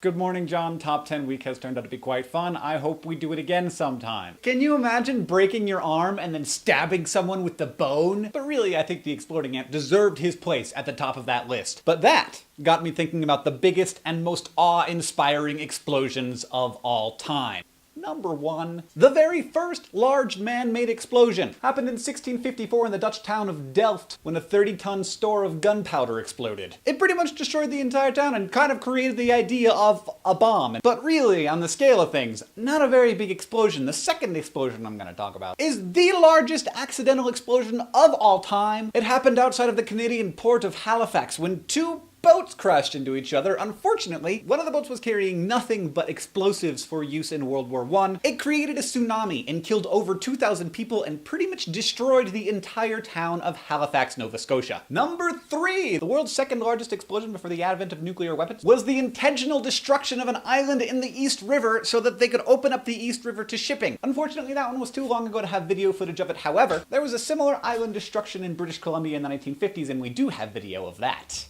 Good morning, John. Top 10 week has turned out to be quite fun. I hope we do it again sometime. Can you imagine breaking your arm and then stabbing someone with the bone? But really, I think the exploding ant deserved his place at the top of that list. But that got me thinking about the biggest and most awe-inspiring explosions of all time. Number 1. The very first large man-made explosion happened in 1654 in the Dutch town of Delft when a 30-ton store of gunpowder exploded. It pretty much destroyed the entire town and kind of created the idea of a bomb. But really, on the scale of things, not a very big explosion. The second explosion I'm going to talk about is the largest accidental explosion of all time. It happened outside of the Canadian port of Halifax when two boats crashed into each other. Unfortunately, one of the boats was carrying nothing but explosives for use in World War I. It created a tsunami and killed over 2,000 people and pretty much destroyed the entire town of Halifax, Nova Scotia. Number 3! The world's second largest explosion before the advent of nuclear weapons was the intentional destruction of an island in the East River so that they could open up the East River to shipping. Unfortunately, that one was too long ago to have video footage of it. However, there was a similar island destruction in British Columbia in the 1950s, and we do have video of that.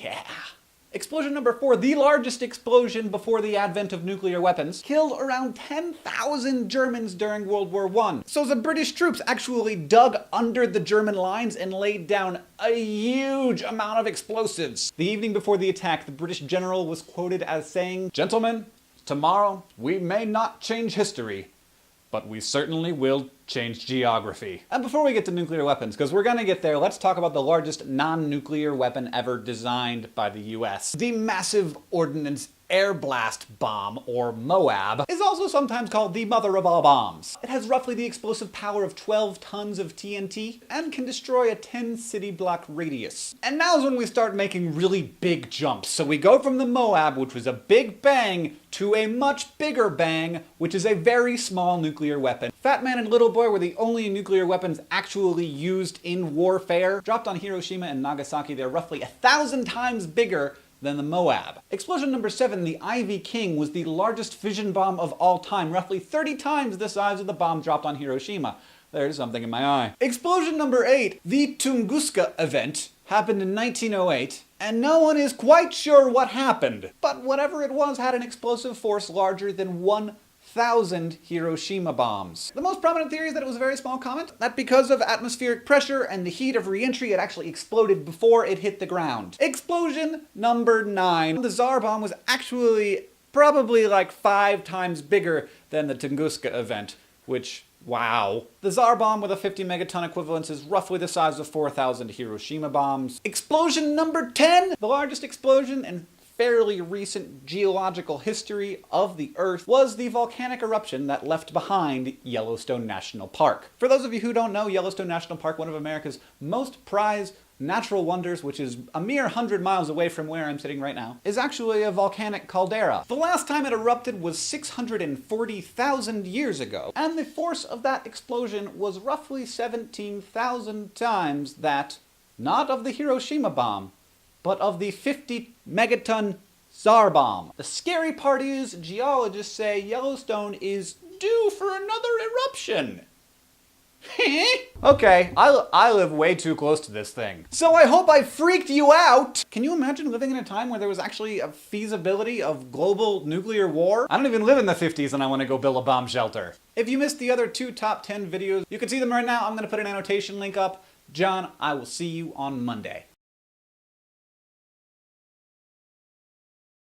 Yeah. Explosion number 4, the largest explosion before the advent of nuclear weapons, killed around 10,000 Germans during World War I. So the British troops actually dug under the German lines and laid down a huge amount of explosives. The evening before the attack, the British general was quoted as saying, "Gentlemen, tomorrow we may not change history, but we certainly will change geography." And before we get to nuclear weapons, because we're gonna get there, let's talk about the largest non-nuclear weapon ever designed by the US. The Massive Ordnance Air Blast Bomb, or MOAB, is also sometimes called the mother of all bombs. It has roughly the explosive power of 12 tons of TNT and can destroy a 10-city block radius. And now's when we start making really big jumps. So we go from the MOAB, which was a big bang, to a much bigger bang, which is a very small nuclear weapon. Fat Man and Little Boy were the only nuclear weapons actually used in warfare. Dropped on Hiroshima and Nagasaki, they're roughly 1,000 times bigger than the MOAB. Explosion number 7, the Ivy King, was the largest fission bomb of all time, roughly 30 times the size of the bomb dropped on Hiroshima. There's something in my eye. Explosion number 8, the Tunguska event, happened in 1908, and no one is quite sure what happened. But whatever it was had an explosive force larger than 1,000 Hiroshima bombs. The most prominent theory is that it was a very small comet, that because of atmospheric pressure and the heat of re-entry, it actually exploded before it hit the ground. Explosion number 9. The Tsar bomb was actually probably like 5 times bigger than the Tunguska event, which, wow. The Tsar bomb with a 50 megaton equivalence is roughly the size of 4,000 Hiroshima bombs. Explosion number 10! The largest explosion in fairly recent geological history of the Earth was the volcanic eruption that left behind Yellowstone National Park. For those of you who don't know, Yellowstone National Park, one of America's most prized natural wonders, which is a mere 100 miles away from where I'm sitting right now, is actually a volcanic caldera. The last time it erupted was 640,000 years ago, and the force of that explosion was roughly 17,000 times that, not of the Hiroshima bomb, but of the 50 megaton Tsar bomb. The scary part is, geologists say Yellowstone is due for another eruption. Okay, I live way too close to this thing. So I hope I freaked you out! Can you imagine living in a time where there was actually a feasibility of global nuclear war? I don't even live in the 50s and I want to go build a bomb shelter. If you missed the other 2 top 10 videos, you can see them right now. I'm going to put an annotation link up. John, I will see you on Monday.